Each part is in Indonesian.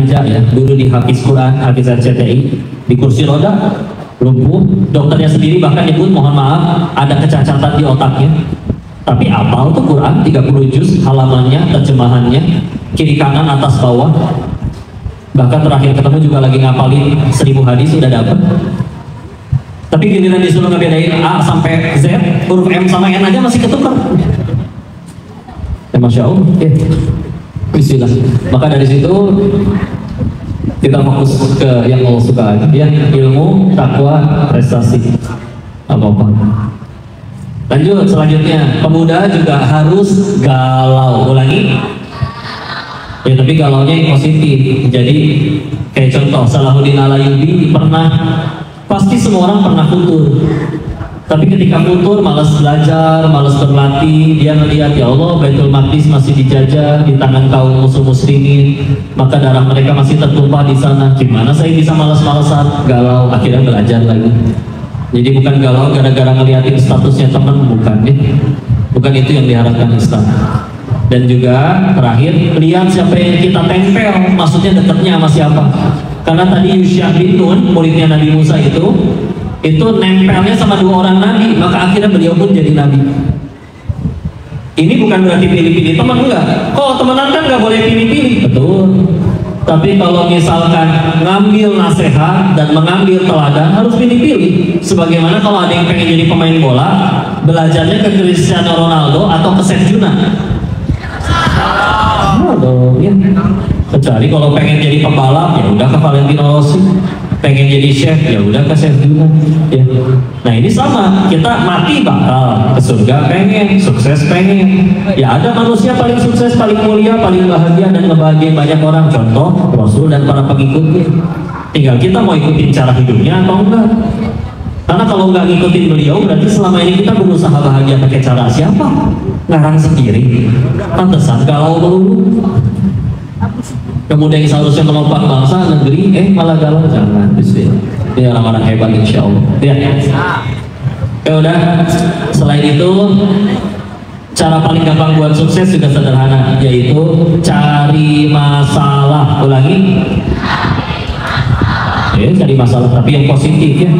ya, dulu di Hafiz Quran, Hafiz RCTI, di kursi roda, lumpuh. Dokternya sendiri bahkan nyebut mohon maaf ada kecacatan di otaknya. Tapi apal tuh Quran 30 juz, halamannya, terjemahannya, kiri kanan atas bawah. Bahkan terakhir ketemu juga lagi ngapalin 1000 hadis sudah dapat. Tapi giliran disuruh ngebedain A sampai Z, huruf M sama N aja masih ketukar. Ya, Masya Allah. Bismillah. Maka dari situ kita fokus ke yang Allah suka, ya, ilmu, takwa, prestasi, apa-apa. Lanjut selanjutnya, pemuda juga harus galau. Ulangi. Ya, tapi galaunya yang positif. Jadi kayak contoh Salahuddin Al-Ayyubi pasti semua orang pernah futur. Tapi ketika futur, malas belajar, malas berlatih, dia melihat ya Allah Baitul Maqdis masih dijajah di tangan kaum musuh muslimin, maka darah mereka masih tertumpah di sana. Gimana saya bisa malas-malasan? Galau, akhirnya belajar lagi. Jadi bukan galau gara-gara ngeliatin statusnya teman, bukan ya. Bukan itu yang diharapkan Islam. Dan juga terakhir, lihat siapa yang kita tempel, maksudnya dekatnya sama siapa. Karena tadi Yusya bin Nun, muridnya Nabi Musa itu nempelnya sama 2 orang nabi, maka akhirnya beliau pun jadi nabi. Ini bukan berarti pilih-pilih teman, enggak. Kok temenan kan nggak boleh pilih-pilih, betul. Tapi kalau misalkan ngambil nasihat dan mengambil teladan harus pilih-pilih. Sebagaimana kalau ada yang pengen jadi pemain bola, belajarnya ke Cristiano Ronaldo atau ke Chef Juna. Ya. Kecuali kalau pengen jadi pembalap, ya udah ke Valentino Rossi. Pengen jadi chef, ya udah ke Chef Juna. Ya. Nah ini sama, kita mati bakal ke surga pengen, sukses pengen. Ya ada manusia paling sukses, paling mulia, paling bahagia dan ngebahagiain banyak orang. Contoh Rasul dan para pengikutnya. Tinggal kita mau ikutin cara hidupnya atau enggak. Karena kalau nggak ngikutin beliau, berarti selama ini kita berusaha bahagia pakai cara siapa? Ngarang sendiri. Pantesan galau melulu. Kemudian yang seharusnya menopang bangsa, negeri, malah galau. Jangan, bismillah. Ini orang-orang hebat insya Allah. Ya. Udah. Selain itu, cara paling gampang buat sukses juga sederhana, yaitu cari masalah. Ulangi. Cari masalah, tapi yang positif ya.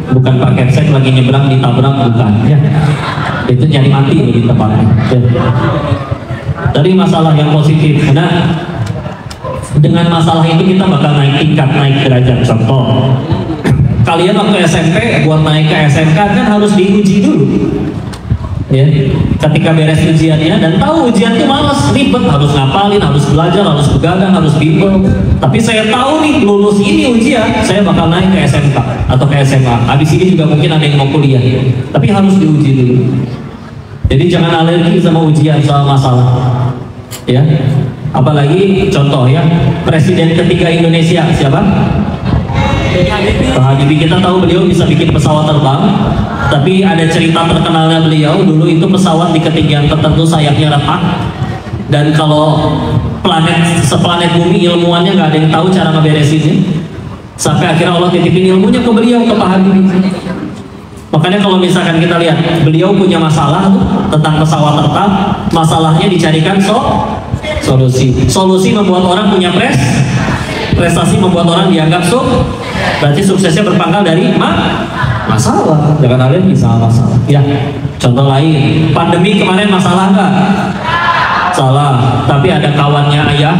Bukan pakai seks lagi nyebrang ditabrak, bukan ya. Itu nyari mati lebih tepatnya. Ya. Dari masalah yang positif, karena dengan masalah itu kita bakal naik tingkat, naik derajat. Contoh, kalian waktu SMP buat naik ke SMK kan harus diuji dulu ya. Ketika beres ujiannya dan tahu ujian itu males, ribet, harus ngapalin, harus belajar, harus begadang, harus bimbel. Tapi saya tahu nih lulus ini ujian, saya bakal naik ke SMK atau ke SMA. Habis ini juga mungkin ada yang mau kuliah, tapi harus diuji dulu. Jadi jangan alergi sama ujian, sama masalah ya. Apalagi contoh ya, presiden ketiga Indonesia siapa? Pak Habibie. Kita tahu beliau bisa bikin pesawat terbang, tapi ada cerita terkenalnya beliau dulu itu pesawat di ketinggian tertentu sayapnya retak, dan kalau seplanet bumi ilmuwannya nggak ada yang tahu cara ngeberesinnya, sampai akhirnya Allah titipin ilmunya ke beliau, ke Pak Habibie. Makanya kalau misalkan kita lihat beliau punya masalah tentang pesawat retak, masalahnya dicarikan solusi membuat orang punya prestasi membuat orang dianggap berarti suksesnya berpangkal dari masalah. Jangan alergi sama masalah ya. Contoh lain, pandemi kemarin masalah nggak? Salah. Tapi ada kawannya ayah,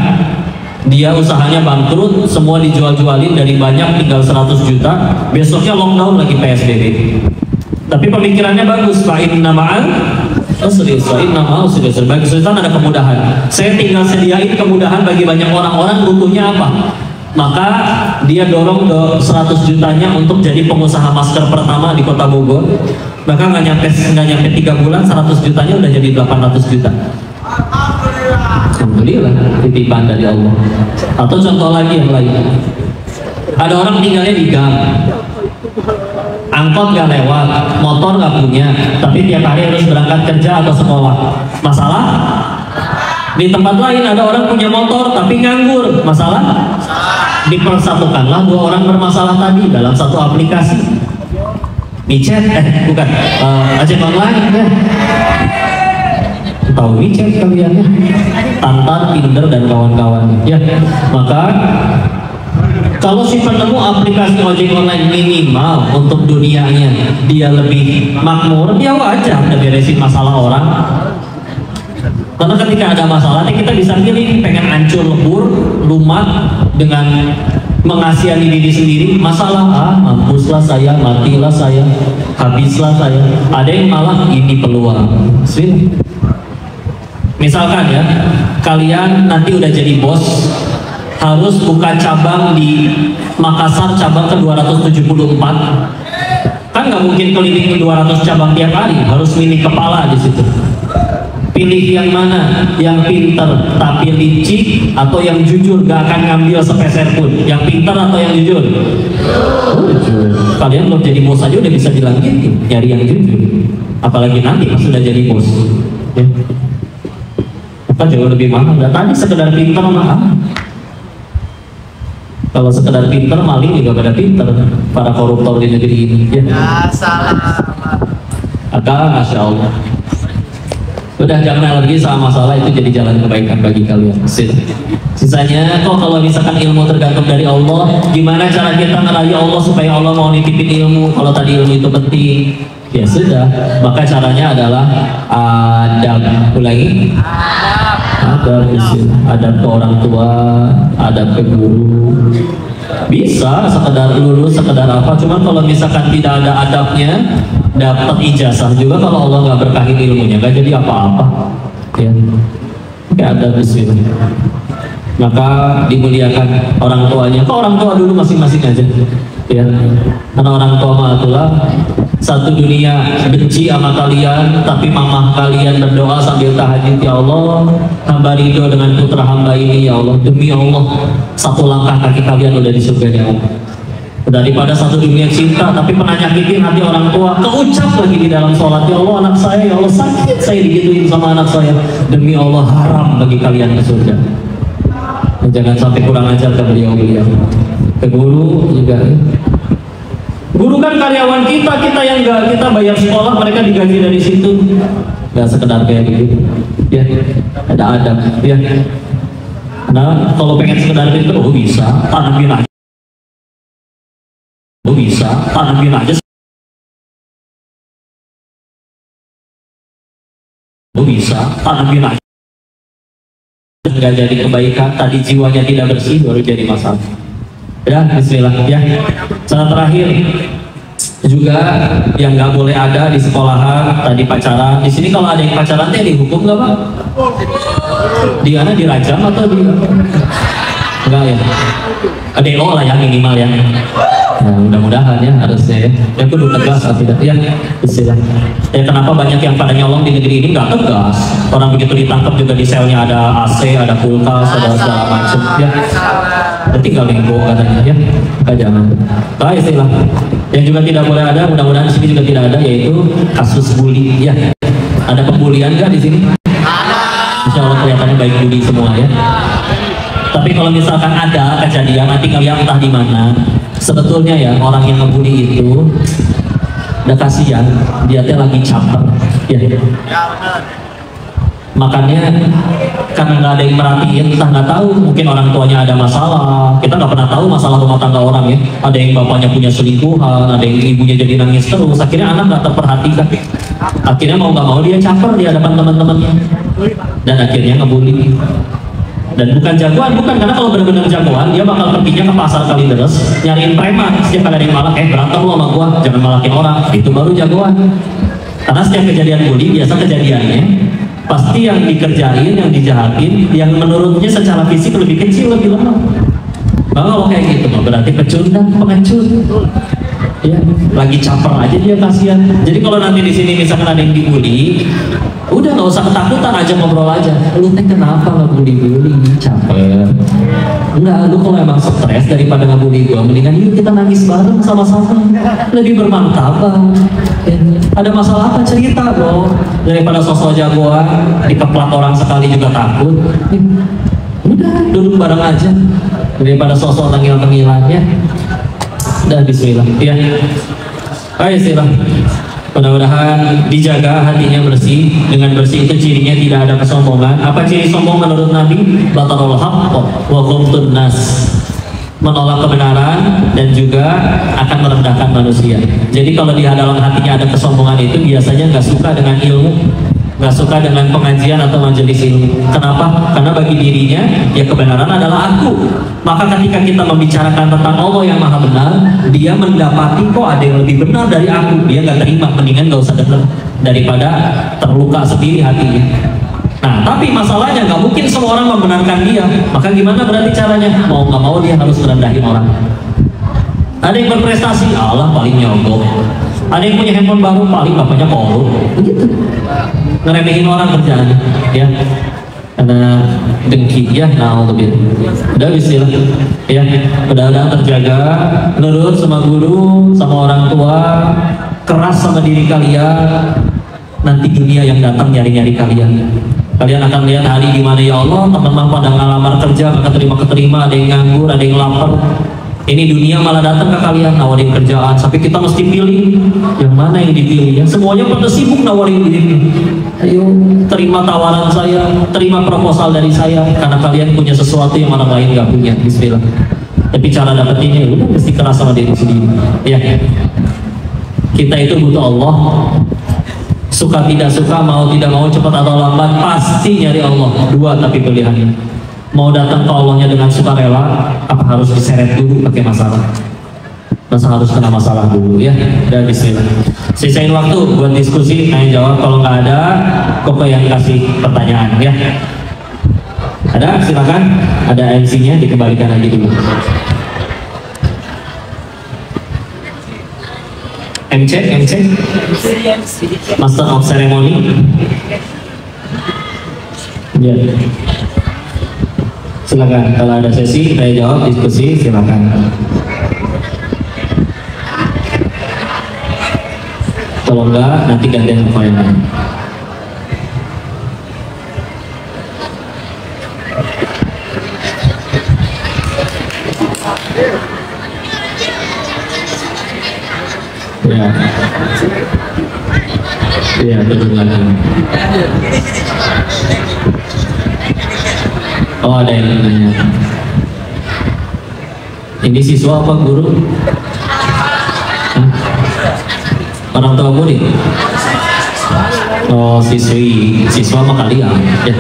dia usahanya bangkrut, semua dijual-jualin, dari banyak tinggal 100 juta, besoknya lockdown lagi PSBB. Tapi pemikirannya bagus, fa'inna ma'al usri yusra, bagi kesulitan ada kemudahan. Saya tinggal sediain kemudahan bagi banyak orang butuhnya apa? Maka dia dorong 100 jutanya untuk jadi pengusaha masker pertama di kota Bogor. Maka nggak nyampe 3 bulan 100 jutanya udah jadi 800 juta. Alhamdulillah, titipan dari Allah. Atau contoh lagi yang lain, ada orang tinggalnya di gang, angkot nggak lewat, motor nggak punya, tapi tiap hari harus berangkat kerja atau sekolah. Masalah? Di tempat lain ada orang punya motor tapi nganggur. Masalah? Dipersatukanlah 2 orang bermasalah tadi dalam satu aplikasi. Micet, bukan, ojek online ya. Tahu micet kalian ya? Tantan, Tinder dan kawan-kawan. Ya, maka kalau si penemu aplikasi ojek online minimal untuk dunianya dia lebih makmur, dia wajar udah beresin masalah orang. Karena ketika ada masalah nih kita bisa pilih, pengen hancur lebur, lumat dengan mengasihani diri sendiri, masalah mampuslah saya, matilah saya, habislah saya. Ada yang malah ini peluang. Misalkan ya, kalian nanti udah jadi bos, harus buka cabang di Makassar, cabang ke 274. Kan nggak mungkin keliling 200 cabang tiap hari, harus milih kepala di situ. Pilih yang mana, yang pinter tapi licik atau yang jujur gak akan ngambil sepeser pun. Yang pinter atau yang jujur? Jujur. Kalian belum jadi bos aja udah bisa bilang gitu, nyari yang jujur. Apalagi nanti pas sudah jadi bos. Ya. Maka jauh lebih mahal. Dan tadi sekedar pinter mahal. Kalau sekedar pinter, maling juga pada pinter. Para koruptor di negeri ini. Ya, salah. Maka Masya Allah. Udah jangan alergi sama masalah, itu jadi jalan kebaikan bagi kalian. Sisanya kok kalau misalkan ilmu tergantung dari Allah, gimana cara kita ngerayu Allah supaya Allah mau nitipin ilmu? Kalau tadi ilmu itu penting, ya sudah, maka caranya adalah adab. Ulangi, adab ke orang tua, adab ke guru. Bisa sekedar lulus, sekedar apa, cuman kalau misalkan tidak ada adabnya, dapat ijazah juga kalau Allah nggak berkahin ilmunya, nggak jadi apa-apa. Ya, nggak ada bismillah. Maka dimuliakan orang tuanya. Kok orang tua dulu masing-masing aja, ya. Karena orang tua ma'atulah satu dunia benci sama kalian, tapi mamah kalian berdoa sambil tahajud, ya Allah, hamba ridho dengan putra hamba ini, ya Allah, demi Allah, satu langkah kaki kalian udah di surga, ya Allah. Daripada satu dunia cinta tapi pernah nyakitin hati orang tua, keucap lagi di dalam sholat, ya Allah anak saya, ya Allah sakit saya digituin sama anak saya, demi Allah haram bagi kalian ke surga. Jangan sampai kurang ajar ke beliau-beliau. Ke guru juga. Guru kan karyawan kita, kita yang enggak, kita bayar sekolah, mereka digaji dari situ. Enggak sekedar kayak gitu. Ya, ada adab. Ya. Nah, kalau pengen sekedar itu, oh bisa, tanamin aja. Oh bisa, tanamin aja. Oh bisa, tanamin aja. Enggak jadi kebaikan, tadi jiwanya tidak bersih, baru jadi masalah. Ya, bismillah. Ya, cara terakhir juga yang nggak boleh ada di sekolahan, tadi pacaran. Di sini kalau ada yang pacaran teh dihukum nggak Pak? Dia dirajam atau di? Enggak ya? DO lah ya minimal ya. Nah, mudah-mudahan ya harusnya ya. Yang kudu tegas tidak ya. Istilah. Ya kenapa banyak yang pada nyolong di negeri ini nggak tegas? Orang begitu ditangkap juga di selnya ada AC, ada kulkas, ada segala macam ya. Tinggal linggo katanya ya. Jangan. Nah, istilah. Yang juga tidak boleh ada, mudah-mudahan di sini juga tidak ada, yaitu kasus bully ya. Ada pembulian nggak di sini? Insya Allah kelihatannya baik budi semua ya. Tapi kalau misalkan ada kejadian, nanti kalian entah di mana, sebetulnya ya orang yang ngebully itu udah kasihan, dia teh lagi caper ya. Makanya karena nggak ada yang merhatiin, entah nggak tahu, mungkin orang tuanya ada masalah, kita nggak pernah tahu masalah rumah tangga orang ya. Ada yang bapaknya punya selingkuhan, ada yang ibunya jadi nangis terus, akhirnya anak nggak terperhatikan, akhirnya mau nggak mau dia caper di hadapan teman-temannya dan akhirnya ngebully. Dan bukan jagoan, bukan, karena kalau benar-benar jagoan dia bakal perginya ke pasar Kalideres nyariin preman, setiap ada yang malah berantem lo sama gua, jangan malakin orang, itu baru jagoan. Karena setiap kejadian bully biasa kejadiannya pasti yang dikerjain, yang dijahatin, yang menurutnya secara fisik lebih kecil, lebih lemah. Kalau kayak gitu berarti pecundang, pengecut. Ya, lagi caper aja dia kasihan. Jadi kalau nanti di sini misalkan ada yang dibully, udah nggak usah ketakutan, aja ngobrol aja. Lu teh kenapa nggak bully caper? Enggak, lu kalau emang stres daripada ngebully gua, mendingan yuk kita nangis bareng sama-sama, lebih bermartabat. Ya. Ada masalah apa cerita bro, daripada sosok jagoan dikeplak orang sekali juga takut. Ya. Udah duduk bareng aja daripada sosok tengil-tengilannya. Dan bismillah ya. Ayo istilah. Mudah-mudahan dijaga hatinya bersih. Dengan bersih itu cirinya tidak ada kesombongan. Apa ciri sombong menurut Nabi? Batarul haqq wa ghamtun nas. Menolak kebenaran dan juga akan merendahkan manusia. Jadi kalau di dalam hatinya ada kesombongan itu biasanya nggak suka dengan ilmu, nggak suka dengan pengajian atau majelis ilmu. Kenapa? Karena bagi dirinya ya kebenaran adalah aku. Maka ketika kita membicarakan tentang Allah yang maha benar, dia mendapati kok ada yang lebih benar dari aku. Dia nggak terima, mendingan nggak usah dengar daripada terluka sendiri hatinya. Nah, tapi masalahnya nggak mungkin semua orang membenarkan dia. Maka gimana berarti caranya? Mau nggak mau dia harus merendahin orang. Ada yang berprestasi, Allah paling nyogok. Ada yang punya handphone baru, paling bapaknya korup. Begitu. Ngeremehin orang kerjaannya, ya. Karena dengki, ya. Nah, lebih. Udah bismillah, ya. Mudah-mudahan terjaga, nurut sama guru, sama orang tua, keras sama diri kalian. Nanti dunia yang datang nyari-nyari kalian. Kalian akan lihat hari di mana ya Allah, teman-teman pada ngelamar kerja, keterima, ada yang nganggur, ada yang lapar. Ini dunia malah datang ke kalian nawarin kerjaan, sampai kita mesti pilih yang mana yang dipilih. Ya semuanya pada sibuk nawarin diri. Ayo terima tawaran saya, terima proposal dari saya, karena kalian punya sesuatu yang orang lain nggak punya. Bismillah. Tapi cara dapetinnya udah mesti keras sama diri sendiri. Ya, kita itu butuh Allah. Suka tidak suka, mau tidak mau, cepat atau lambat pasti nyari Allah. Dua tapi pilihannya. Mau datang ke Allahnya dengan sukarela, apa harus diseret dulu pakai masalah? Masa harus kena masalah dulu, ya? Dan bismillah. Sisain waktu buat diskusi, tanya jawab. Kalau nggak ada, kok yang kasih pertanyaan, ya? Ada? Silakan. Ada MC-nya, dikembalikan lagi dulu. MC, Master of Ceremony. Ya. Silakan, kalau ada sesi tanya jawab diskusi silakan. Kalau enggak nanti gantian apa yang lain. Ya, ya betul lagi. Oh ada yang nanya. Ini siswa apa guru? Hah? Orang tua murid? Oh siswi, siswa mah kalian. Ya.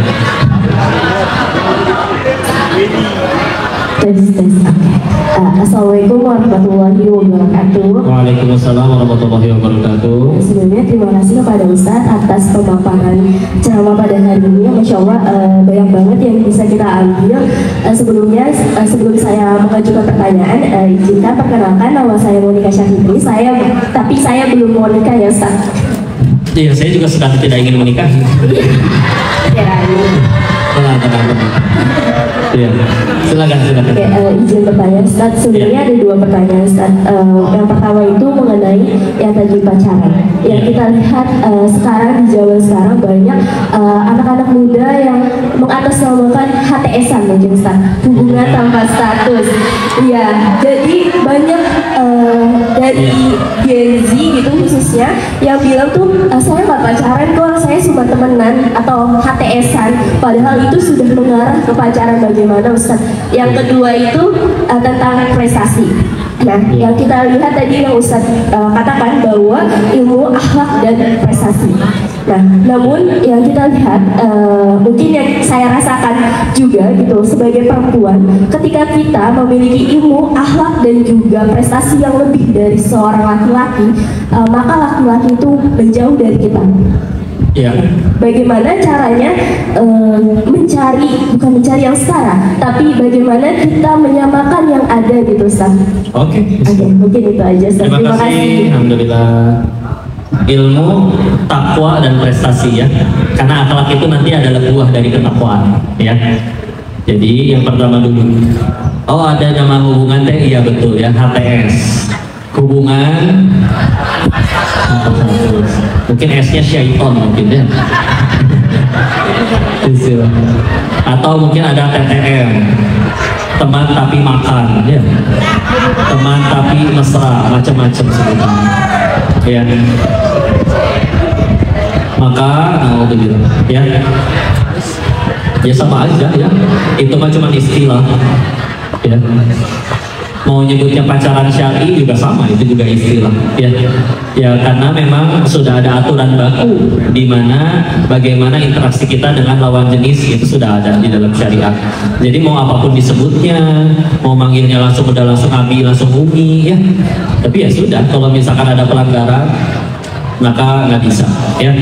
Assalamualaikum warahmatullahi wabarakatuh. Waalaikumsalam warahmatullahi wabarakatuh. Sebelumnya terima kasih kepada Ustadz atas pemaparan ceramah pada hari ini. Masya Allah banyak banget yang bisa kita ambil. Sebelumnya sebelum saya mengajukan pertanyaan, izinkan perkenalkan nama saya Monika Syahidri. Tapi saya belum mau nikah ya Ustadz. Iya, saya juga sedang tidak ingin menikah. Ya, tenang. Iya, silakan. Oke, izin bertanya, Ustadz. Sebenarnya ada dua pertanyaan, Ustadz. Yang pertama itu mengenai yang tadi pacaran. Yang kita lihat sekarang di zaman sekarang banyak anak-anak muda yang mengatasnamakan HTS-an mungkin, Ustadz. Hubungan tanpa status. Iya, jadi banyak dari Gen Z gitu khususnya yang bilang tuh saya nggak pacaran kok, saya cuma temenan atau HTS-an. Padahal itu sudah mengarah ke pacaran. Bagaimana Ustaz? Yang kedua itu tentang prestasi. Nah, yang kita lihat tadi yang Ustaz katakan bahwa ilmu, akhlak, dan prestasi. Nah, namun yang kita lihat mungkin yang saya rasakan juga gitu sebagai perempuan, ketika kita memiliki ilmu, akhlak, dan juga prestasi yang lebih dari seorang laki-laki, maka laki-laki itu menjauh dari kita. Ya. Bagaimana caranya bukan mencari yang setara, tapi bagaimana kita menyamakan yang ada gitu, Ustaz. Oke, mungkin itu aja, Ustaz. Terima kasih. Alhamdulillah. Ilmu, takwa, dan prestasi ya. Karena akhlak itu nanti adalah buah dari ketakwaan ya. Jadi yang pertama dulu. Oh ada nama hubungan teh, iya betul ya, HTS. Hubungan mungkin S-nya syaiton mungkin ya. Atau mungkin ada TTM, teman tapi makan ya, teman tapi mesra, macam-macam sebutannya. ya. Maka ya, ya sama aja ya. Itu mah cuma istilah, ya. Mau nyebutnya pacaran syar'i juga sama, itu juga istilah, ya. Ya karena memang sudah ada aturan baku di mana bagaimana interaksi kita dengan lawan jenis itu sudah ada di dalam syariat. Jadi mau apapun disebutnya, mau manggilnya langsung udah langsung abi, langsung umi, ya. Tapi ya sudah, kalau misalkan ada pelanggaran, maka nggak bisa, ya.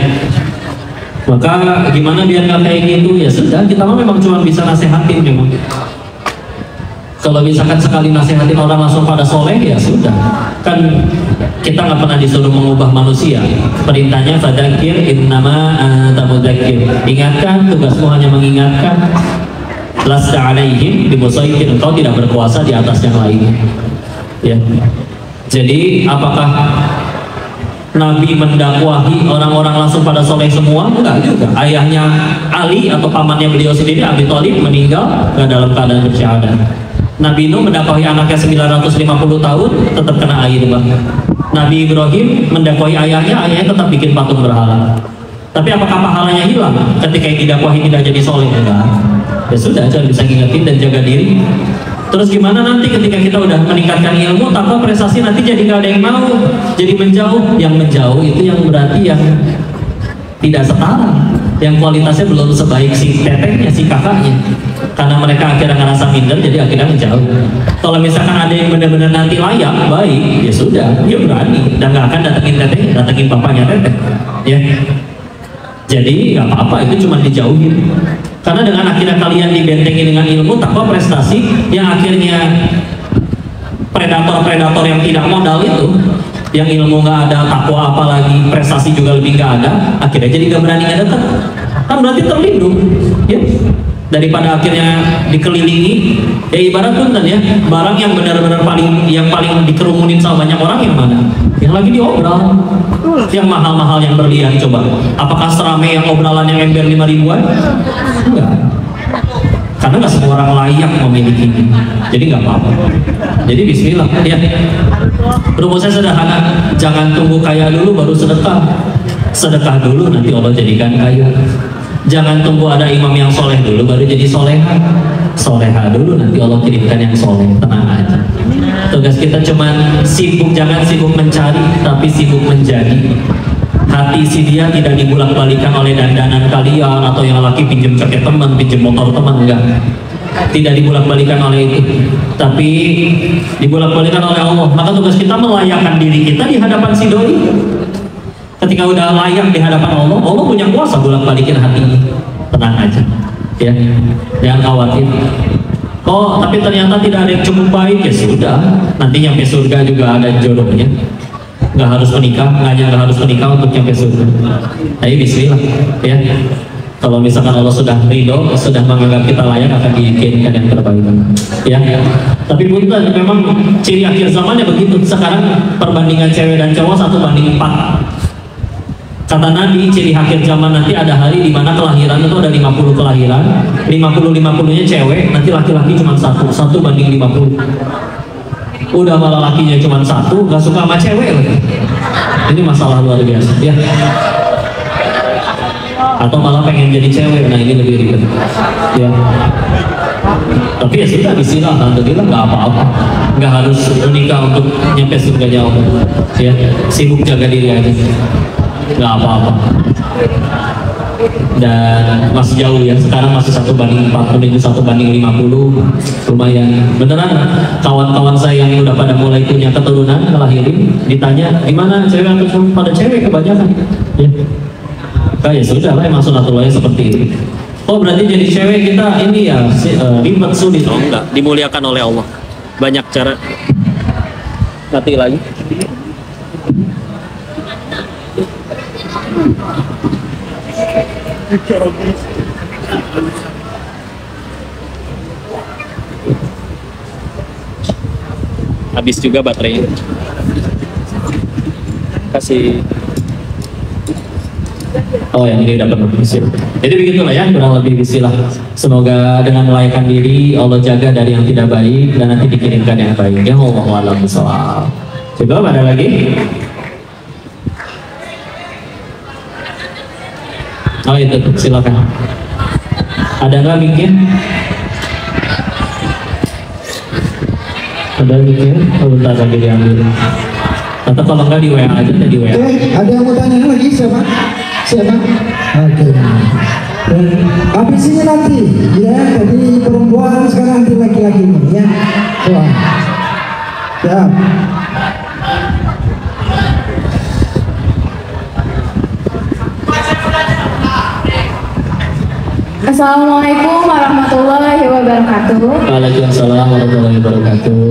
Maka gimana biar nggak kayak gitu? Ya sudah, kita mah memang cuma bisa nasehatin memang. Kalau misalkan sekali nasihatin orang langsung pada soleh, ya sudah. Kan kita nggak pernah disuruh mengubah manusia. Perintahnya fadzakir innama anta mudzakir. Ingatkan, tugasmu hanya mengingatkan. Lasta alaihim bimusaitir, engkau tidak berkuasa di atas yang lain. Ya. Jadi apakah Nabi mendakwahi orang-orang langsung pada soleh semua? Enggak juga. Ayahnya Ali atau pamannya beliau sendiri, Abi Thalib, meninggal nggak dalam keadaan bersyahadat. Nabi Nuh mendakwahi anaknya 950 tahun, tetap kena air, Bang. Nabi Ibrahim mendakwahi ayahnya tetap bikin patung berhala. Tapi apakah pahalanya hilang ketika yang didakwahi tidak jadi soleh? Enggak. Ya sudah, jangan bisa ingetin dan jaga diri. Terus gimana nanti ketika kita udah meningkatkan ilmu, takwa prestasi nanti jadi nggak ada yang mau, jadi menjauh. Yang menjauh itu yang berarti yang tidak setara, yang kualitasnya belum sebaik si tetehnya, si kakaknya. Karena mereka akhirnya ngerasa minder, jadi akhirnya menjauh. Kalau misalkan ada yang benar-benar nanti layak, baik, ya sudah, dia berani dan nggak akan datengin teteh, datengin papanya teteh, ya. Jadi nggak apa-apa, itu cuma dijauhin. Karena dengan akhirnya kalian dibentengi dengan ilmu, takwa prestasi, yang akhirnya predator-predator yang tidak modal itu, yang ilmu nggak ada, takwa apalagi, prestasi juga lebih nggak ada, akhirnya jadi nggak berani ngedekat. Kan berarti terlindung, ya. Daripada akhirnya dikelilingi, ya ibarat punten ya, barang yang benar-benar paling dikerumunin sama banyak orang yang mana? Yang lagi diobral, yang mahal-mahal, yang berlian. Coba, apakah seramai yang obrolan yang ember 5 ribuan? Enggak, karena nggak semua orang layak memiliki ini. Jadi nggak apa-apa. Jadi Bismillah, ya. Rumusnya sederhana, jangan tunggu kaya dulu baru sedekah. Sedekah dulu, nanti Allah jadikan kaya. Jangan tunggu ada imam yang soleh dulu baru jadi soleha. Soleha dulu, nanti Allah kirimkan yang soleh. Tenang aja. Tugas kita cuman sibuk, jangan sibuk mencari, tapi sibuk menjadi. Hati si dia tidak dibulak-balikan oleh dandanan kalian, atau yang laki pinjam jaket teman, pinjam motor teman, enggak. Tidak dibulak-balikan oleh itu, tapi dibulak-balikan oleh Allah. Maka tugas kita melayakkan diri kita di hadapan si doi. Ketika udah layak di hadapan Allah, Allah punya kuasa bolak-balikin hatinya. Tenang aja, ya, jangan khawatir. Oh, tapi ternyata tidak ada yang cukup baik, ya sudah. Nanti nyampe surga juga ada jodohnya. Nggak harus menikah, nggak harus menikah untuk nyampe surga. Tapi Bismillah, ya. Kalau misalkan Allah sudah ridho, sudah menganggap kita layak, akan dikirimkan yang terbaik, ya. Tapi punten, memang ciri akhir zamannya begitu. Sekarang perbandingan cewek dan cowok 1:4. Kata Nabi, ciri akhir zaman nanti ada hari di mana kelahiran itu ada 50 kelahiran, 50-50-nya cewek, nanti laki-laki cuma 1:50. Udah malah lakinya cuma 1, gak suka sama cewek lagi. Ini masalah luar biasa, ya. Atau malah pengen jadi cewek, nah ini lebih ribet, ya. Tapi ya sudah, bismillah, alhamdulillah, nggak apa-apa, nggak harus menikah untuk nyampe surganya Allah, ya. Sibuk jaga diri aja, nggak apa-apa. Dan masih jauh ya, sekarang masih 1:4 menuju 1:50, lumayan. Beneran, kawan-kawan saya yang udah pada mulai punya keturunan, ngelahirin, ditanya gimana cewek atau pada cewek kebanyakan, ya. Ya sudah lah, emang sunatullahnya seperti itu. Oh berarti jadi cewek kita ini ya ribet, sulit? Oh enggak, dimuliakan oleh Allah. Banyak cara. Mati lagi. Habis juga baterainya. Kasih. Oh yang ini dapat notifikasi. Jadi begitulah ya, kurang lebih bismillah. Semoga dengan melayakkan diri Allah jaga dari yang tidak baik dan nanti dikirimkan yang baik. Ya Allah a'lam bishawab. Coba ada lagi? Oh itu, silakan. Ada nggak mikir? Ada mikir? Oh, bentar lagi diambil. Atau kalau nggak di WA aja, di WA. Ada yang mau tanya lagi siapa? Siapa? Oke. Dan habis ini nanti, ya, tadi perempuan sekarang nanti laki-laki ini, ya. Wah. Ya. Assalamualaikum warahmatullahi wabarakatuh. Waalaikumsalam warahmatullahi wabarakatuh.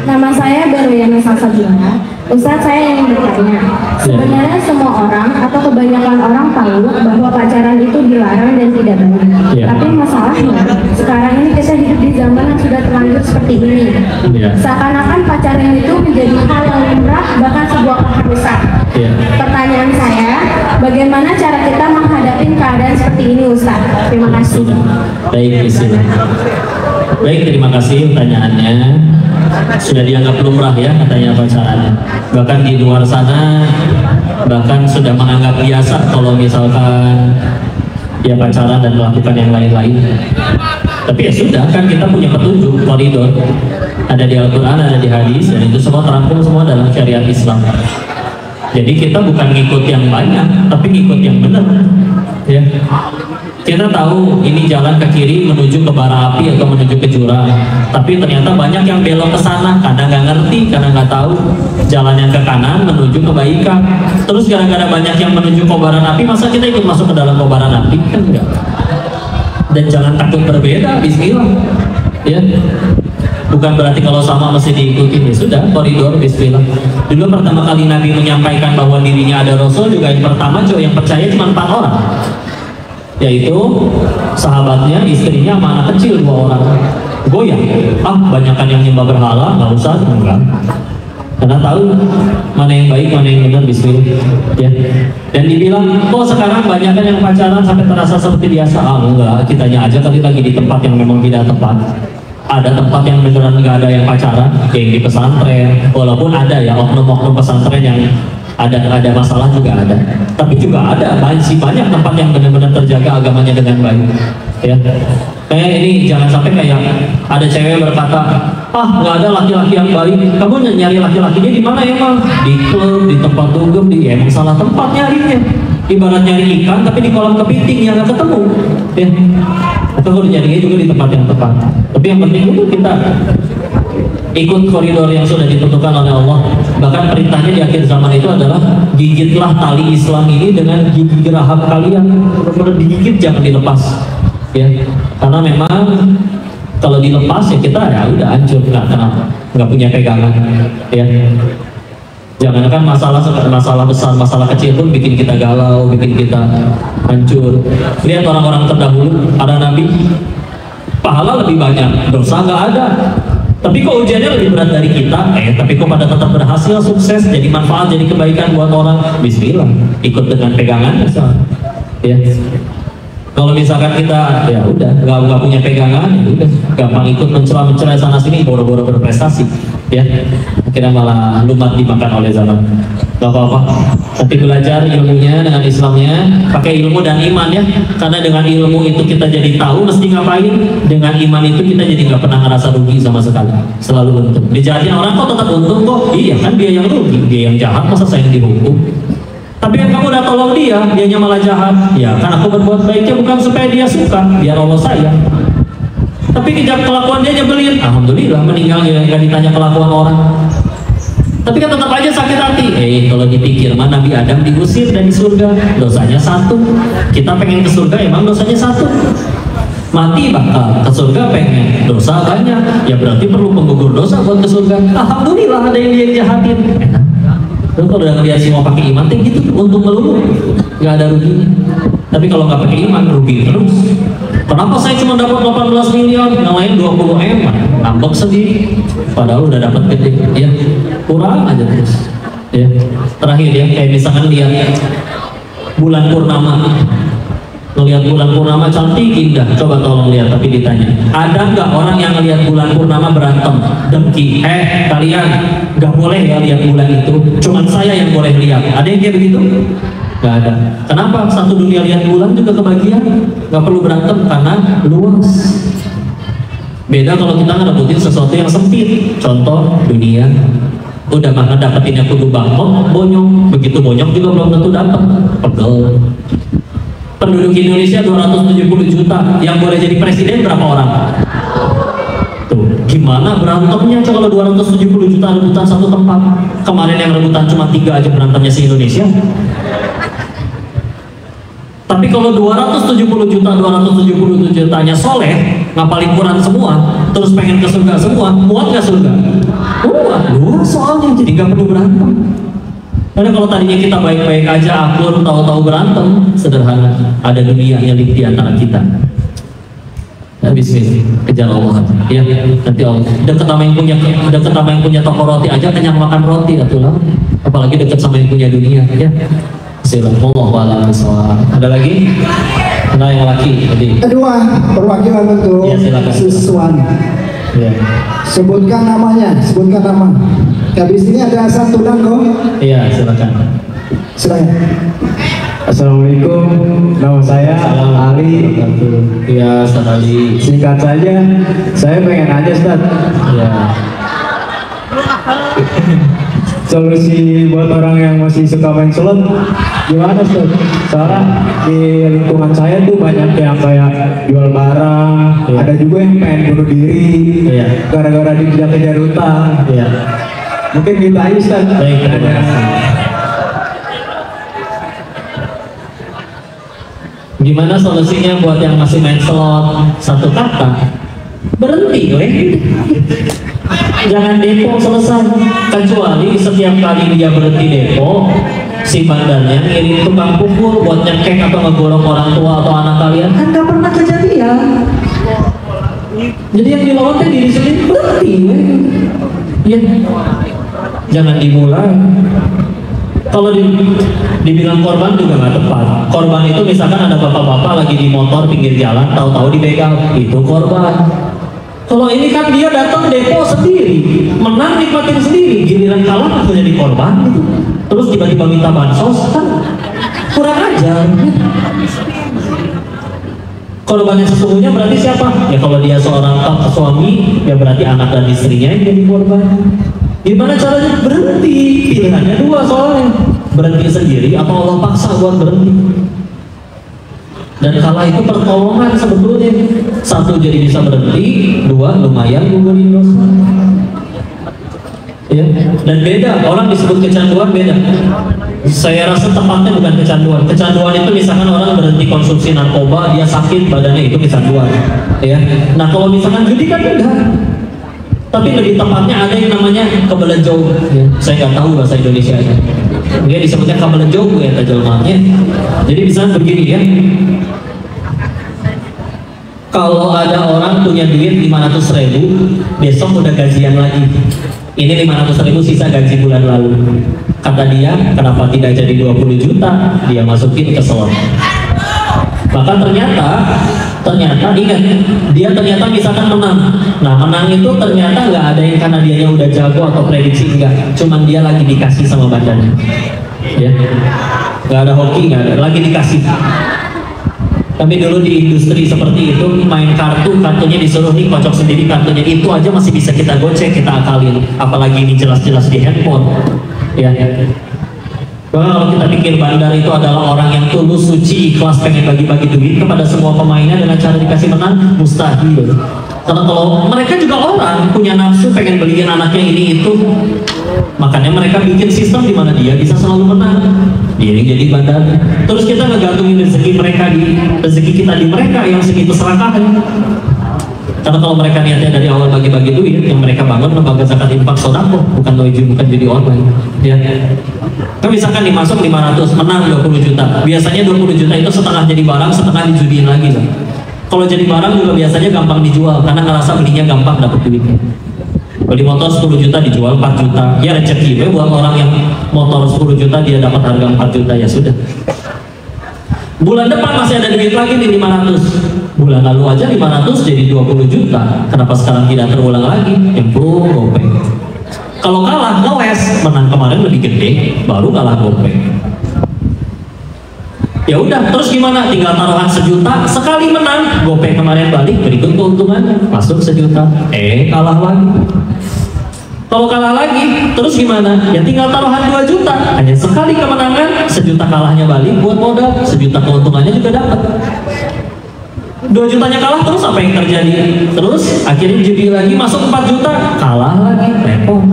Nama saya Berliana Salsabila. Ustadz, saya ingin bertanya, sebenarnya semua orang atau kebanyakan orang tahu bahwa pacaran itu dilarang dan tidak baik. Ya. Tapi masalahnya, sekarang ini kita hidup di zaman yang sudah terlanjur seperti ini. Ya. Seakan-akan pacaran itu menjadi hal yang lumrah, bahkan sebuah keharusan. Ya. Pertanyaan saya, bagaimana cara kita menghadapi keadaan seperti ini, Ustadz? Terima kasih. Baik, bismillah. Baik, terima kasih pertanyaannya. Sudah dianggap lumrah ya katanya pacaran. Bahkan di luar sana bahkan sudah menganggap biasa kalau misalkan ya pacaran dan melakukan yang lain-lain. Tapi ya sudah, kan kita punya petunjuk koridor. Ada di Al-Quran, ada di hadis, dan itu semua terangkum semua dalam syariat Islam. Jadi kita bukan ngikut yang banyak, tapi ngikut yang benar. Ya. Kita tahu ini jalan ke kiri menuju ke bara api atau menuju ke jurang, tapi ternyata banyak yang belok ke sana karena nggak ngerti, karena nggak tahu jalan yang ke kanan menuju kebaikan. Terus gara-gara banyak yang menuju kobaran api, masa kita ikut masuk ke dalam kobaran api? Kan enggak. Dan jangan takut berbeda, bismillah. Ya. Bukan berarti kalau sama mesti diikuti, ya sudah, koridor, bismillah. Dulu pertama kali Nabi menyampaikan bahwa dirinya ada Rasul, juga yang pertama yang percaya cuma 4 orang, yaitu sahabatnya, istrinya, sama anak kecil 2 orang. Goyang, banyakan yang nyembah berhala, nggak usah, enggak. Karena tahu mana yang baik, mana yang benar, bismillah. Ya. Dan dibilang, sekarang banyakan yang pacaran sampai terasa seperti biasa. Enggak, kitanya aja tadi lagi di tempat yang memang tidak tepat. Ada tempat yang beneran nggak ada yang pacaran, kayak di pesantren. Walaupun ada ya oknum-oknum pesantren yang ada masalah juga ada. Tapi juga ada masih banyak tempat yang benar-benar terjaga agamanya dengan baik. Ya, kayak ini jangan sampai kayak ada cewek berkata, nggak ada laki-laki yang baik. Kamu nyari laki-lakinya di mana emang? Di klub, di tempat dugem, emang salah tempat nyarinya. Ibarat nyari ikan tapi di kolam kepiting yang nggak ketemu. Ya. Atau kalau nyarinya juga di tempat yang tepat. Tapi yang penting itu kita ikut koridor yang sudah ditentukan oleh Allah. Bahkan perintahnya di akhir zaman itu adalah gigitlah tali Islam ini dengan gigi geraham kalian. Benar-benar digigit, jangan dilepas. Ya, karena memang kalau dilepas ya kita ya udah hancur, nggak punya pegangan. Ya. Jangankan masalah besar, masalah kecil pun bikin kita galau, bikin kita hancur. Lihat orang-orang terdahulu, para nabi, pahala lebih banyak, dosa nggak ada. Tapi kok ujiannya lebih berat dari kita, tapi kok pada tetap berhasil, sukses, jadi manfaat, jadi kebaikan buat orang. Bismillah, ikut dengan pegangan, ya. Kalau misalkan kita ya udah nggak punya pegangan, ya udah gampang ikut mencela sana sini, boro-boro berprestasi, ya. Akhirnya malah lumat dimakan oleh zaman. Gak apa-apa, tapi belajar ilmunya dengan Islamnya, pakai ilmu dan iman ya. Karena dengan ilmu itu kita jadi tahu mesti ngapain, dengan iman itu kita jadi nggak pernah ngerasa rugi sama sekali, selalu untung. Dijahatin orang kok tetap untung kok, iya kan dia yang rugi, dia yang jahat, masa saya yang dihukum. Tapi kan kamu udah tolong dianya malah jahat. Ya kan aku berbuat baiknya bukan supaya dia suka, biar Allah sayang. Tapi kelakuan dia nyebelin, alhamdulillah meninggal ya nggak ditanya kelakuan orang. Tapi kan tetap aja sakit hati. Kalau dipikir, Nabi Adam diusir dari surga, dosanya 1. Kita pengen ke surga, emang dosanya 1. Mati bakal ke surga pengen, dosa banyak. Ya berarti perlu penggugur dosa buat ke surga. Alhamdulillah ada yang dia jahatin. Enak. Lalu kalau udah ngeliat semua pakai iman, gitu untung melulu, nggak ada ruginya. Tapi kalau nggak pakai iman, rugi terus. Kenapa saya cuma dapat 18 miliar, yang lain 20 M, ngambek sendiri. Padahal udah dapat gede, ya kurang aja terus. Ya terakhir ya, kayak misalkan lihat bulan purnama, ngelihat bulan purnama cantik indah, coba tolong lihat tapi ditanya, ada nggak orang yang ngelihat bulan purnama berantem, dengki? Kalian nggak boleh ya lihat bulan itu, cuman saya yang boleh lihat. Ada yang kayak begitu? Nggak ada. Kenapa? Satu dunia lihat bulan juga kebagian, nggak perlu berantem karena luas. Beda kalau kita ngerebutin sesuatu yang sempit. Contoh dunia, udah mana dapetinnya kudu bangkok, bonyong. Begitu bonyong juga belum tentu dapat, pegel. Penduduk Indonesia 270 juta, yang boleh jadi presiden berapa orang? Tuh, gimana berantemnya kalau 270 juta rebutan satu tempat? Kemarin yang rebutan cuma 3 aja berantemnya se-Indonesia. Tapi kalau 270 jutanya soleh, ngapalin Quran semua, terus pengen ke surga semua, muat nggak surga? Muat, luas soalnya, jadi nggak perlu berantem. Karena kalau tadinya kita baik-baik aja, akur, tahu-tahu berantem, sederhana, ada dunia yang di antara kita. Nah, bismillah, kejar Allah. Ya, nanti Allah. Dekat sama yang punya toko roti aja kenyang makan roti, atulah. Apalagi dekat sama yang punya dunia, ya. Ada lagi? Nah, yang laki tadi. Kedua, perwakilan untuk Ya, silakan. siswan. Ya. Sebutkan namanya, sebutkan nama. Habis ini ada satu kok. Iya, silakan. Silakan. Assalamualaikum, nama saya Ali. Iya, Ustaz Ali. Singkat saja, saya pengen aja Ustaz, Iya. solusi buat orang yang masih suka main slot gimana Ustaz? Soalnya di lingkungan saya tuh banyak yang kayak jual barang, Iya. ada juga yang pengen bunuh diri Iya. gara-gara dikejar-kejar utang. Iya. Mungkin gitu aja Ustaz. Baik, terima kasih. Gimana solusinya buat yang masih main slot? Satu kata, berhenti, weh. Jangan depo selesai. Kecuali setiap kali dia berhenti depo, si bandarnya ngirim tukang pukul buat nyekek atau ngegorong orang tua atau anak kalian, kan gak pernah kejadian. Jadi yang dilawannya diri sendiri, berhenti, weh. Ya, jangan dimulai. Kalau dibilang korban juga nggak tepat. Korban itu misalkan ada bapak-bapak lagi di motor pinggir jalan, tahu-tahu dibegal, itu korban. Kalau ini kan dia datang depo sendiri, menang nikmatin sendiri, giliran kalah aku jadi korban gitu. Terus tiba-tiba minta bansos, kan kurang ajar. Korban yang sesungguhnya berarti siapa? Ya kalau dia seorang suami, ya berarti anak dan istrinya yang jadi korban. Gimana caranya? Berhenti. Pilihannya dua soalnya, berhenti sendiri atau Allah paksa buat berhenti. Dan kalah itu pertolongan sebetulnya. Satu, jadi bisa berhenti. Dua, lumayan gugurin dosa. Ya. Dan beda, orang disebut kecanduan beda. Saya rasa tepatnya bukan kecanduan. Kecanduan itu misalkan orang berhenti konsumsi narkoba, dia sakit badannya, itu kecanduan. Ya. Nah kalau misalkan judi kan enggak. Tapi lebih tepatnya ada yang namanya kebelejau. Ya. Saya nggak tahu bahasa Indonesia nya. Dia disebutnya kebelejau ya terjemahannya. Jadi misalnya begini ya. Kalau ada orang punya duit 500.000, besok udah gajian lagi. Ini 500.000 sisa gaji bulan lalu. Kata dia, kenapa tidak jadi 20 juta? Dia masukin ke slot. Maka ternyata ingat, dia ternyata misalkan menang. Nah menang itu ternyata nggak ada yang karena dianya udah jago atau prediksi, enggak. Cuman dia lagi dikasih sama badannya. Ya, nggak ada hoki, nggak ada, lagi dikasih. Tapi dulu di industri seperti itu, main kartunya disuruh nih kocok sendiri kartunya, itu aja masih bisa kita gocek, kita akalin. Apalagi ini jelas-jelas di handphone. Ya. Bahkan kalau kita pikir bandar itu adalah orang yang tulus, suci, ikhlas, pengen bagi-bagi duit kepada semua pemainnya dengan cara dikasih menang, mustahil. Karena kalau mereka juga orang punya nafsu pengen beliin anaknya ini itu, makanya mereka bikin sistem di mana dia bisa selalu menang. Dia yang jadi bandar. Terus kita ngegantungin rezeki kita di mereka yang segitu serakahan. Karena kalau mereka niatnya dari awal bagi-bagi duit, yang mereka bangun lembaga zakat infak sodako, bukan doiju, bukan judi online. Ya. Kan misalkan dimasuk 500, menang 20 juta. Biasanya 20 juta itu setengah jadi barang, setengah dijudiin lagi lah. Kalau jadi barang juga biasanya gampang dijual, karena ngerasa belinya gampang dapat duitnya. Beli motor 10 juta dijual 4 juta. Ya rezeki buat orang yang motor 10 juta dia dapat harga 4 juta, ya sudah. Bulan depan masih ada duit lagi nih 500. Bulan lalu aja 500 jadi 20 juta. Kenapa sekarang tidak terulang lagi? Embrong, gopeng. Kalau kalah, ngeles. Menang kemarin lebih gede, baru kalah gopeng. Ya udah, terus gimana? Tinggal taruhan 1 juta, sekali menang, GoPay kemarin balik, berikut keuntungan, masuk 1 juta, kalah lagi. Kalau kalah lagi, terus gimana? Ya tinggal taruhan 2 juta, hanya sekali kemenangan, 1 juta kalahnya balik buat modal, 1 juta keuntungannya juga dapat. 2 jutanya kalah, terus apa yang terjadi? Terus akhirnya judi lagi, masuk 4 juta, kalah lagi, repot.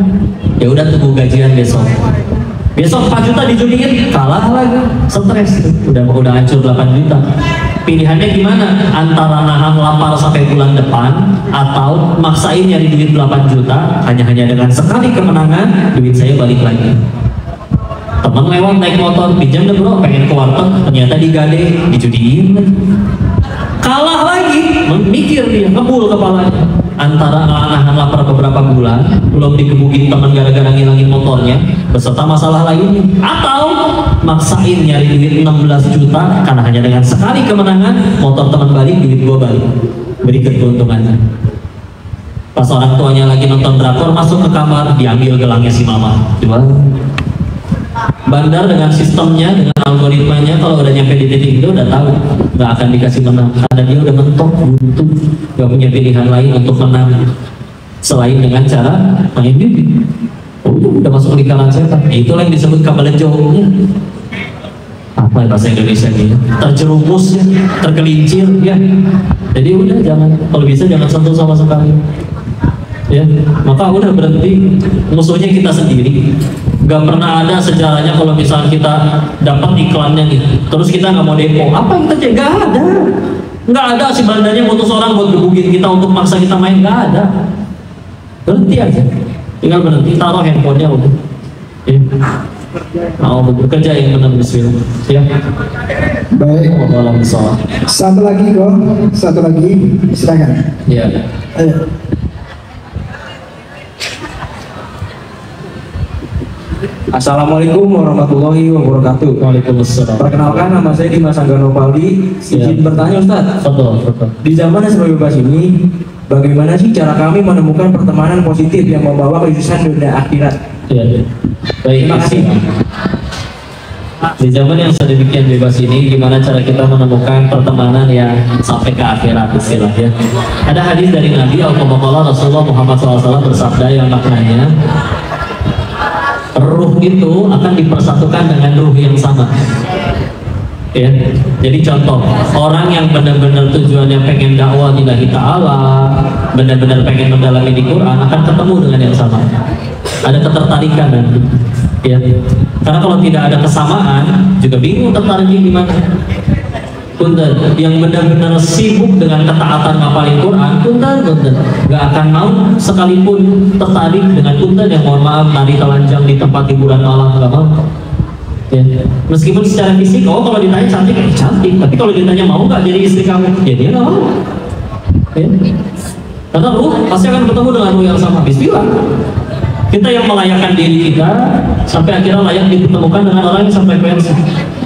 Ya udah, tunggu gajian besok. Besok 4 juta dijudiin, kalah lagi, stres, udah hancur 8 juta. Pilihannya gimana? Antara nahan lapar sampai bulan depan atau maksain nyari duit 8 juta hanya dengan sekali kemenangan, duit saya balik lagi. Teman lewat naik motor, pinjam deh bro, pengen ke warteg, ternyata digade, dijudiin lagi. Kalah lagi, mikir dia, ngebul kepalanya. Antara nahan lapar beberapa bulan, belum dikebukin teman gara-gara ngilangin motornya, beserta masalah lainnya, atau maksain nyari duit 16 juta karena hanya dengan sekali kemenangan, motor teman balik, duit gua balik, berikut keuntungannya. Pas orang tuanya lagi nonton drakor, masuk ke kamar, diambil gelangnya si mama, jual. Bandar dengan sistemnya, dengan algoritmanya, kalau udah nyampe di titik itu udah tahu nggak akan dikasih menang karena dia udah mentok, buntu, nggak punya pilihan lain untuk menang selain dengan cara main judi. Udah masuk lingkaran setan. Itulah yang disebut kabalejonya. Apa ya bahasa Indonesia ini? Terjerumus ya, tergelincir ya. Jadi udah jangan, kalau bisa jangan sentuh sama sekali. Ya, maka udah berhenti, musuhnya kita sendiri. Gak pernah ada sejarahnya kalau misalnya kita dapat iklannya nih, terus kita nggak mau depo, apa yang terjadi? Nggak ada si bandarnya mutus orang buat gebugin kita untuk maksa kita main, nggak ada. Berhenti aja, tinggal berhenti, taruh handphonenya udah. Ya. Mau bekerja yang benar, bismillah. Ya. Baik. Waalaikumsalam. Satu lagi kok, satu lagi, silakan. Ya. Ayo. Assalamualaikum warahmatullahi wabarakatuh. Waalaikumsalam. Perkenalkan, nama saya Dimas Anggano Paldi. Izin bertanya Ustaz, Betul. di zaman yang serba bebas ini, bagaimana sih cara kami menemukan pertemanan positif yang membawa kesuksesan dunia akhirat? Ya. Baik, Terima kasih. Di zaman yang sedemikian bebas ini, gimana cara kita menemukan pertemanan yang sampai ke akhirat, istilahnya? Ada hadis dari Nabi Al-Qamaqallah Rasulullah Muhammad SAW bersabda yang maknanya, ruh itu akan dipersatukan dengan ruh yang sama. Ya, jadi contoh, orang yang benar-benar tujuannya pengen dakwah lillahi ta'ala, benar-benar pengen mendalami di Quran, akan ketemu dengan yang sama. Ada ketertarikan nanti. Ya, karena kalau tidak ada kesamaan, juga bingung tertariknya gimana. Punten, yang benar-benar sibuk dengan ketaatan ngapalin Quran, punten, nggak akan mau sekalipun tertarik dengan punten yang mohon maaf nari telanjang di tempat hiburan malam, nggak mau. Ya. Meskipun secara fisik, kalau ditanya cantik, cantik, tapi kalau ditanya mau nggak jadi istri kamu, ya dia nggak mau. Ya. Karena ruh pasti akan bertemu dengan ruh yang sama. Bismillah. Kita yang melayakkan diri kita sampai akhirnya layak dipertemukan dengan orang yang sampai pensi.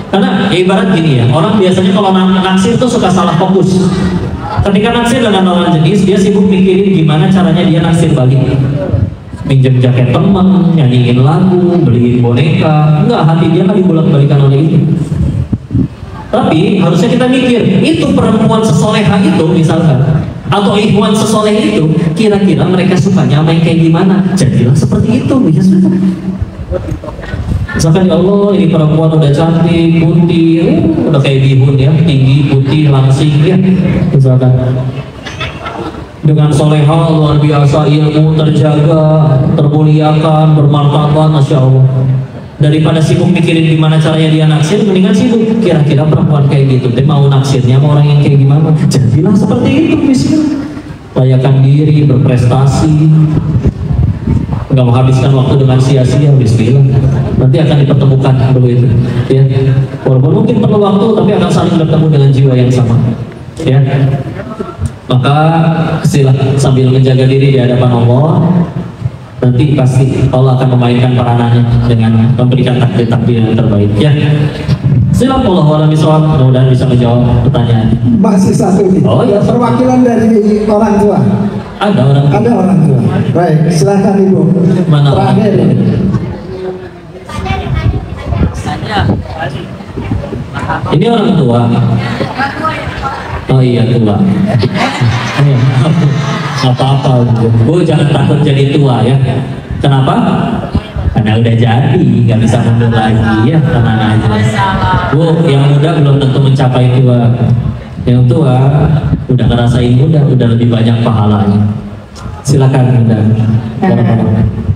Karena ibarat gini ya, orang biasanya kalau naksir tuh suka salah fokus. Ketika naksir dengan lawan jenis, dia sibuk mikirin gimana caranya dia naksir balik. Pinjam jaket teman, nyanyiin lagu, beliin boneka. Enggak, hati dia kan dibolak-balikan oleh itu. Tapi harusnya kita mikir, itu perempuan sesoleha itu misalkan, atau ikhwan sesoleh itu, kira-kira mereka sukanya main kayak gimana? Jadilah seperti itu, ya sudah. Misalkan ya Allah, ini perempuan udah cantik, putih, udah kayak bihun ya, tinggi, putih, langsing ya. Misalkan dengan soleha luar biasa, ilmu terjaga, termuliakan, bermartabat, masya Allah. Daripada sibuk mikirin gimana caranya dia naksir, mendingan sibuk kira-kira perempuan kayak gitu, mau naksirnya sama orang yang kayak gimana? Jadilah seperti itu, bismillah. Layakan diri, berprestasi, nggak menghabiskan waktu dengan sia-sia, bismillah. Nanti akan dipertemukan dulu itu, ya. Walaupun mungkin perlu waktu, tapi akan saling bertemu dengan jiwa yang sama, ya. Maka sila sambil menjaga diri di hadapan Allah, nanti pasti Allah akan memainkan peranannya dengan memberikan takdir-takdir yang terbaik, ya. Silakan mudah-mudahan bisa menjawab pertanyaan. Masih satu nih. Oh ya, perwakilan dari orang tua. Ada orang tua. Ada orang tua. Baik, silakan Ibu. Mana? Terakhir. Saya Ini orang tua. Oh iya tua. Nggak apa-apa. Bu jangan takut jadi tua ya. Kenapa? Karena udah jadi, nggak bisa mundur lagi ya, tenang aja. Bu, yang muda belum tentu mencapai tua. Yang tua udah ngerasain muda, udah lebih banyak pahalanya. Silakan Bunda.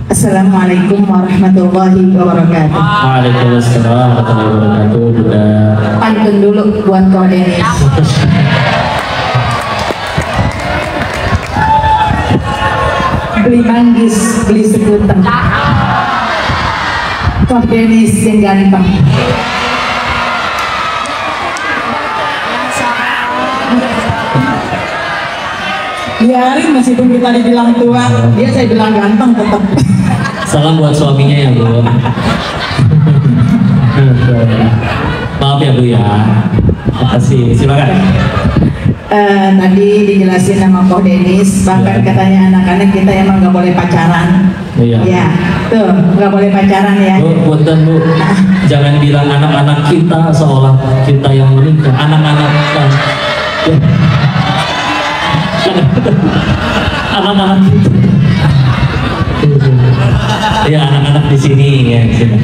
Assalamualaikum warahmatullahi wabarakatuh. Waalaikumsalam warahmatullahi wabarakatuh. Bunda. Pantun dulu buat Ko Denis. Beli manggis, beli sekuteng. Ko Denis yang ganteng. Biarin meskipun kita dibilang tua, dia saya bilang ganteng tetap. Salam buat suaminya ya Bu. Maaf ya Bu ya. Makasih. Silakan. Tadi dijelasin sama Ko Denis, bahkan katanya anak-anak kita emang nggak boleh pacaran. Iya. Ya, tuh nggak boleh pacaran ya. Bu, punten Bu. Jangan bilang anak-anak kita seolah kita yang menikah. Anak-anak kan. Anak-anak kita. Ya anak-anak di sini ya. Di sini.